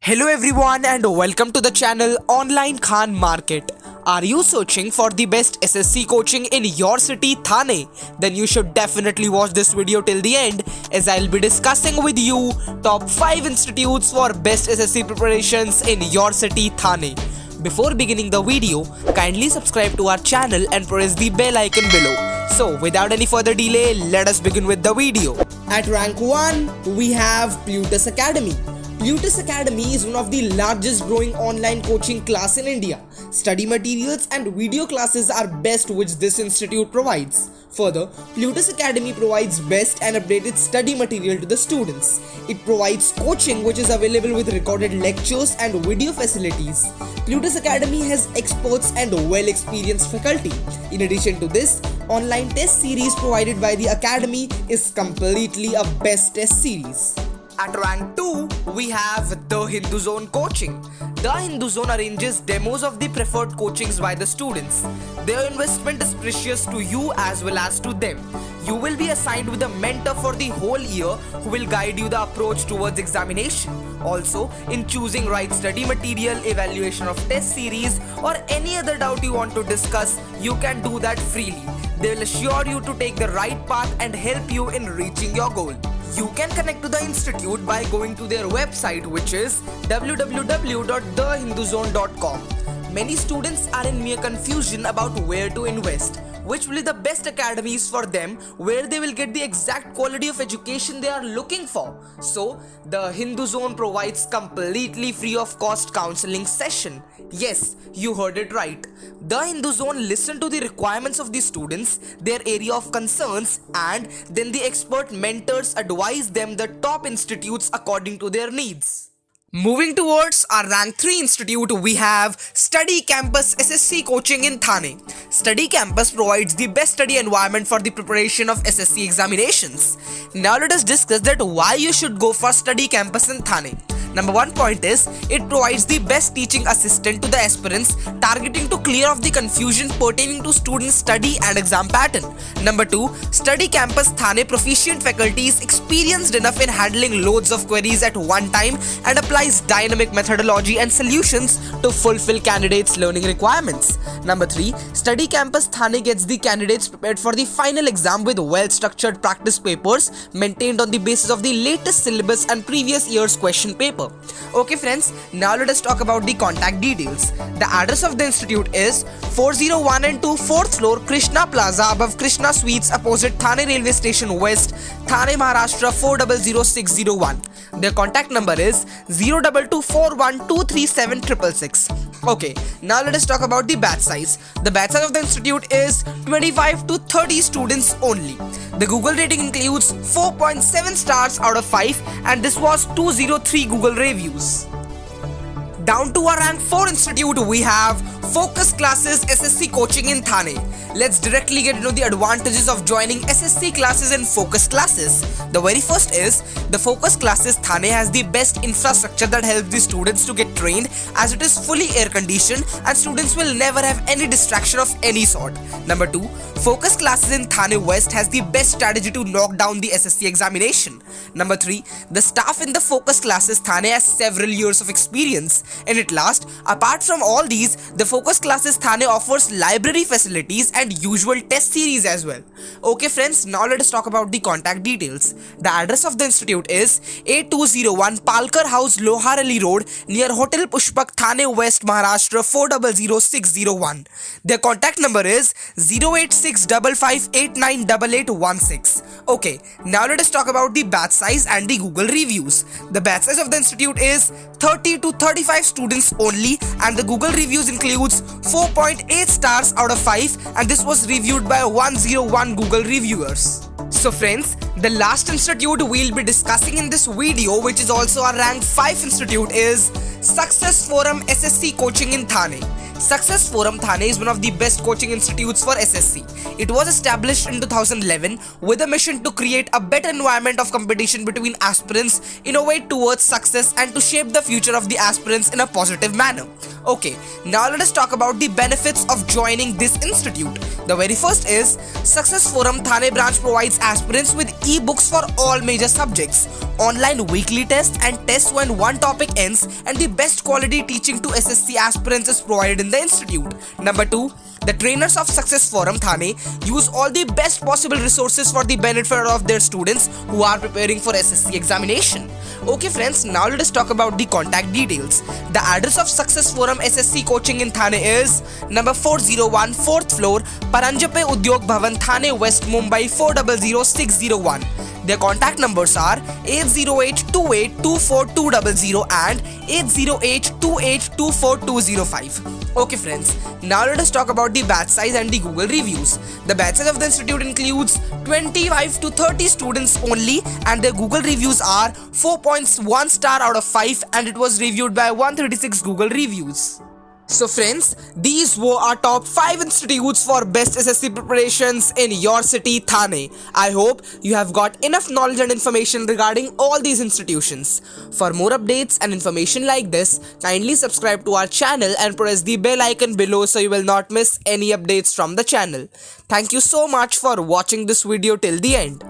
Hello everyone and welcome to the channel Online Khan Market. Are you searching for the best SSC coaching in your city, Thane? Then you should definitely watch this video till the end as I'll be discussing with you top 5 institutes for best SSC preparations in your city, Thane. Before beginning the video, kindly subscribe to our channel and press the bell icon below. So without any further delay, let us begin with the video. At rank 1, we have Plutus Academy. Plutus Academy is one of the largest growing online coaching class in India. Study materials and video classes are best which this institute provides. Further, Plutus Academy provides best and updated study material to the students. It provides coaching which is available with recorded lectures and video facilities. Plutus Academy has experts and well-experienced faculty. In addition to this, online test series provided by the Academy is completely a best test series. At rank 2, we have The Hindu Zone Coaching. The Hindu Zone arranges demos of the preferred coachings by the students. Their investment is precious to you as well as to them. You will be assigned with a mentor for the whole year who will guide you the approach towards examination. Also, in choosing right study material, evaluation of test series or any other doubt you want to discuss, you can do that freely. They will assure you to take the right path and help you in reaching your goal. You can connect to the institute by going to their website, which is www.thehinduzone.com. Many students are in mere confusion about where to invest, which will be the best academies for them where they will get the exact quality of education they are looking for. So, the Hindu Zone provides completely free of cost counseling session. Yes, you heard it right. The Hindu Zone listen to the requirements of the students, their area of concerns, and then the expert mentors advise them the top institutes according to their needs. Moving towards our rank 3 institute, we have Study Campus SSC Coaching in Thane. Study Campus provides the best study environment for the preparation of SSC examinations. Now let us discuss that why you should go for Study Campus in Thane. Number 1 point is, it provides the best teaching assistant to the aspirants, targeting to clear off the confusion pertaining to students' study and exam pattern. Number 2, Study Campus Thane proficient faculty is experienced enough in handling loads of queries at one time and applies dynamic methodology and solutions to fulfill candidates' learning requirements. Number 3, Study Campus Thane gets the candidates prepared for the final exam with well-structured practice papers maintained on the basis of the latest syllabus and previous year's question paper. Okay friends, now let us talk about the contact details. The address of the institute is 401 and 2 4th floor Krishna Plaza above Krishna Suites opposite Thane Railway Station West, Thane Maharashtra 400601. Their contact number is 02241237666. Okay, now let us talk about the batch size. The batch size of the institute is 25 to 30 students only. The Google rating includes 4.7 stars out of 5 and this was 203 Google reviews. Down to our rank 4 institute, we have Focus Classes SSC Coaching in Thane. Let's directly get into the advantages of joining SSC classes and Focus Classes. The very first is, the Focus Classes Thane has the best infrastructure that helps the students to get trained as it is fully air conditioned and students will never have any distraction of any sort. Number 2, Focus Classes in Thane West has the best strategy to knock down the SSC examination. Number 3, the staff in the Focus Classes Thane has several years of experience. And at last, apart from all these, the Focus Classes Thane offers library facilities and usual test series as well. Okay friends, now let us talk about the contact details. The address of the institute is 8201 Palkar House, Loharali Road near Hotel Pushpak, Thane West, Maharashtra 400601. Their contact number is 08655898816. Okay, now let us talk about the batch size and the Google reviews. The batch size of the institute is 30 to 35 students only and the Google reviews includes 4.8 stars out of 5 and this was reviewed by 101 Google reviewers. So friends, the last institute we'll be discussing in this video, which is also our rank 5 institute, is Success Forum SSC Coaching in Thane. Success Forum Thane is one of the best coaching institutes for SSC. It was established in 2011 with a mission to create a better environment of competition between aspirants, innovate towards success and to shape the future of the aspirants in a positive manner. Okay, now let us talk about the benefits of joining this institute. The very first is, Success Forum Thane branch provides aspirants with e-books for all major subjects. online weekly tests and tests when one topic ends, and the best quality teaching to SSC aspirants is provided in the institute. Number 2, the trainers of Success Forum Thane use all the best possible resources for the benefit of their students who are preparing for SSC examination. Okay friends, now let us talk about the contact details. The address of Success Forum SSC coaching in Thane is number 401 4th floor, Paranjape Udyog Bhavan, Thane West, Mumbai 400601. Their contact numbers are 808282420 and 80828242005. Okay friends, now let us talk about the batch size and the Google reviews. The batch size of the institute includes 25 to 30 students only, and their Google reviews are 4.1 star out of 5, and it was reviewed by 136 Google reviews. So friends, these were our top 5 institutes for best SSC preparations in your city, Thane. I hope you have got enough knowledge and information regarding all these institutions. For more updates and information like this, kindly subscribe to our channel and press the bell icon below so you will not miss any updates from the channel. Thank you so much for watching this video till the end.